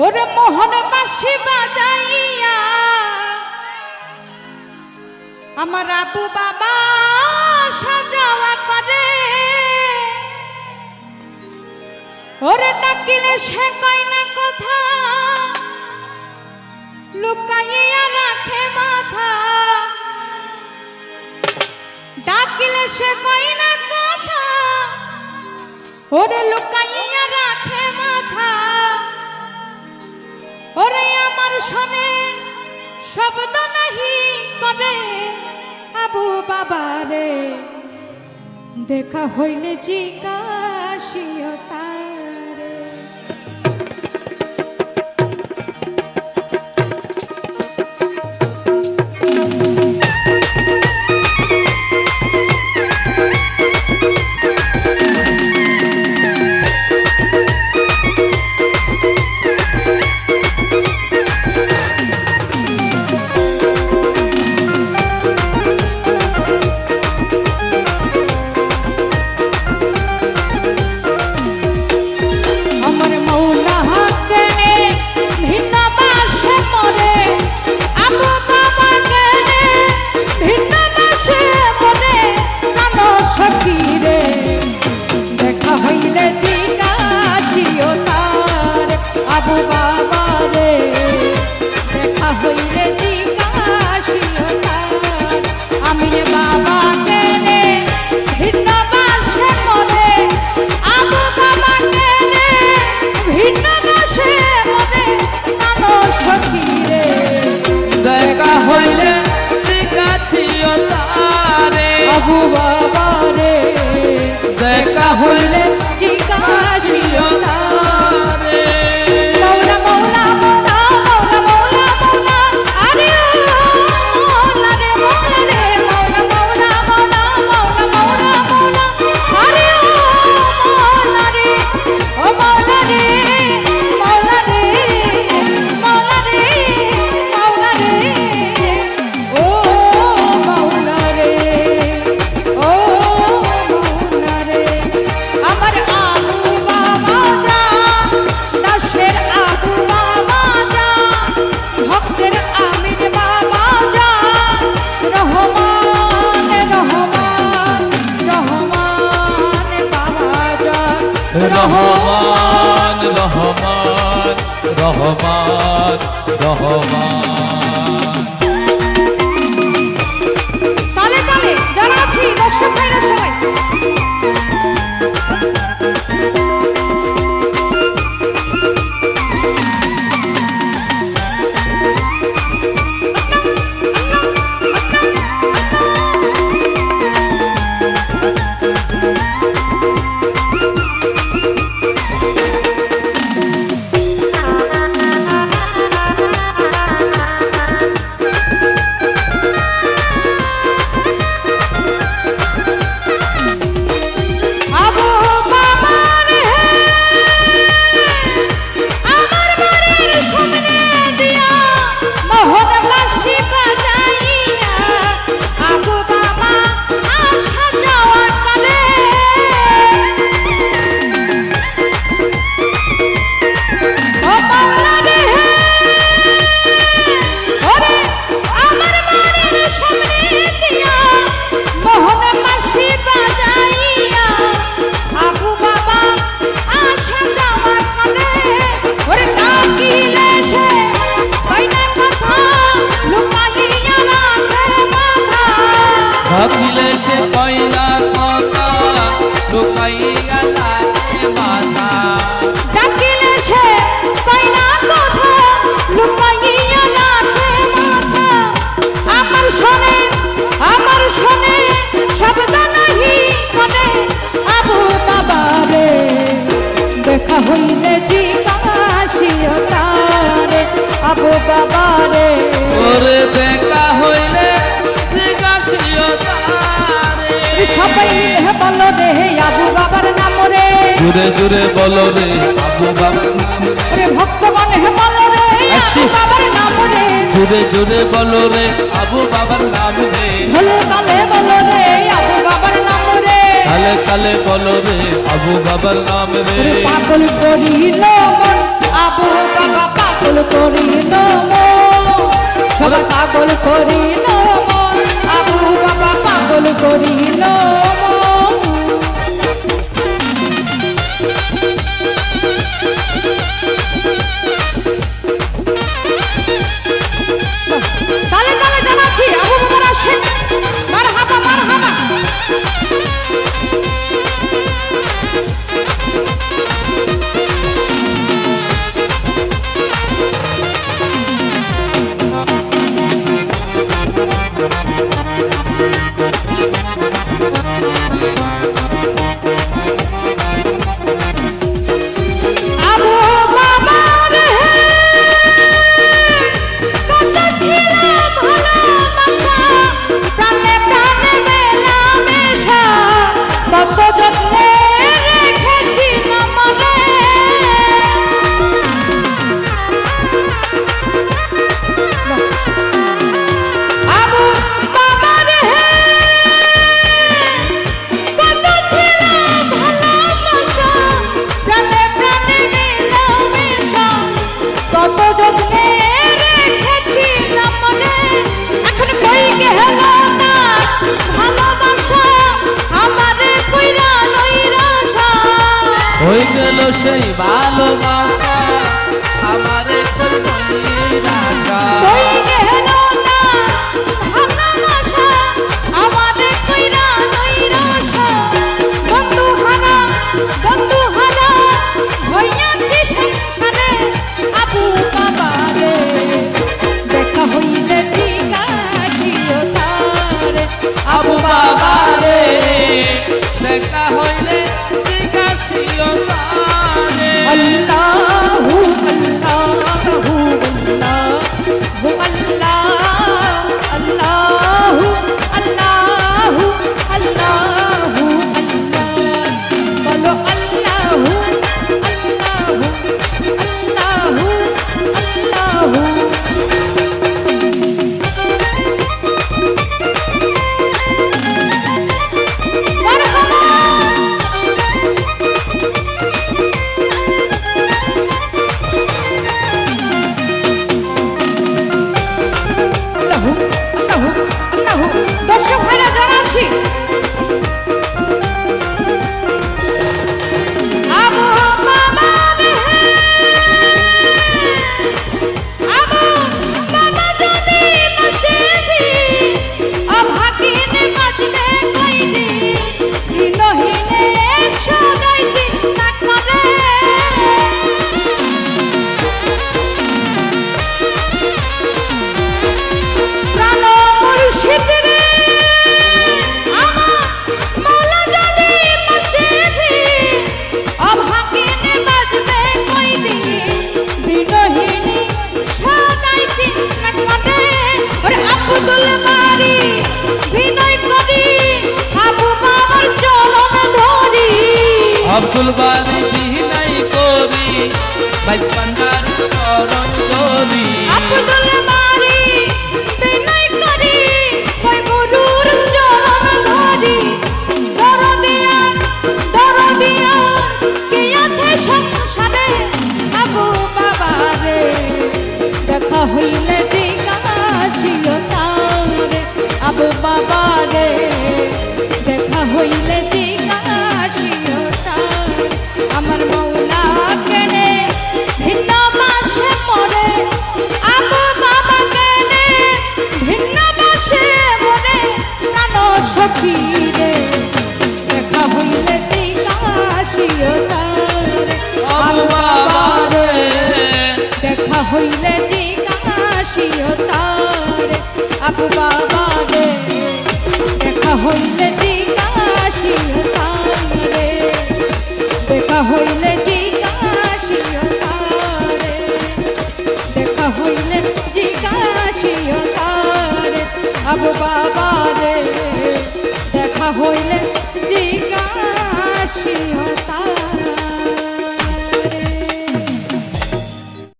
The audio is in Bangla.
ওরে মোহন বাঁশি বাজাইয়া আমার আবু বাবা সাজাওয়া করে ওরে ডাকিলে সে কয় না কথা লুকাইয়া রাখে মাথা ডাকিলে সে কয় না কথা ওরে লুকাইয়া রাখে মাথা ওরে আমার শোনে শব্দ নাহি করে আবু বাবারে দেখা হইলে জিজ্ঞাসিও তারে আবু বাবা রে দেখা হইলে জিজ্ঞাসিও তার আমি রে বাবাকে রে ভিন্ন বাসে মরে আবু বাবাকে রে ভিন্ন বাসে মরে নানো সখী রে দেখা হইলে জিজ্ঞাসিও তারে আবু বাবা রে দেখা হইলে জিজ্ঞাসিও তারে রহমান রহমান রহমান রহমান তালে তালে যারা আছি দর্শক ভাইরা সবাই ভাবিলেছে কইনা কথা লুকাইয়া রাখে মাথা ডাকিলে সে কইনা কথা লুকাইয়া রাখে মাথা আমার শোনে শব্দ নাহি করে আবু বাবা রে দেখা হইলে জিজ্ঞাসিও তারে আবু বাবা রে ওরে দেখা হইলে জিজ্ঞাসিও তারে সবাই মিলে বলো রে আবু বাবার নাম রে জুড়ে জুড়ে বলো রে আবু বাবার নাম রে ভক্তগণ হে বলো রে আবু বাবার নাম রে জুড়ে জুড়ে বলো রে আবু বাবার নাম রে ঢোলে তালে বলো রে আবু বাবার নাম রে তালে তালে বলো রে আবু বাবার নাম রে পাগল করিল মন আবু বাবা পাগল করিল সবাই পাগল করিল আবু বাবা পাগল করিল তালে তালে জানাচ্ছি আবু বাবার আসেন মারহাবা মারহাবা হয়ে গেল সেই ভালোবাসা আমারে কই রাখা হয়ে গেল না ভালোবাসা আমারে কইরা নইরাশা বন্ধু হারা হইয়াছি সংসারে আবু বাবা রে দেখা হইলে ঠিক আছিও তারে আবু বাবা রে দেখা হইলে ঠিক আসিও তারে আল্লাহু আল্লাহু আল্লাহু আল্লাহু আল্লাহু আল্লাহু আল্লাহ বলো আল্লাহু আল্লাহু আল্লাহু আল্লাহু দর্শক ভাইরা জানাচ্ছি আবু বাবা যদি বসে অভাগিনে বাজবে কইনি দিনহীনে সদাই চিন্তা করে প্রাণ মুর্শিদ রে আমার মাওলা যদি বসে অভাগিনে বাজবে কইনি দিনহীনে সদাই চিন্তা করে ওরে আব্দুল বারি বিনয় করি আবু বাবার চরণ ধরি আব্দুল বারি বিনাই করি ভাই পান্ডার চরণ ধরি আব্দুল বারি বিনয় করি ওই গুরুর চরণ ধরি দরদিয়া কে আছে সংসারে আবু বাবা রে দেখা হইলে জিজ্ঞাসিও তারে আবু বাবা রে দেখা হইলে জিজ্ঞাসিও তারে আমার মৌলা কেনে ভিন্ন বাসে মরে আবু বাবা কেনে ভিন্ন বাসে মরে প্রাণ সখী রে দেখা হইলে জিজ্ঞাসিও তারে আবু বাবা রে দেখা হইলে জিজ্ঞাসিও তারে আবু বাবা রে দেখা হইলে জিজ্ঞাসিও তারে দেখা হইলে জিজ্ঞাসিও তারে দেখা হইলে জিজ্ঞাসিও তারে আবু বাবা রে দেখা হইলে জিজ্ঞাসিও তারে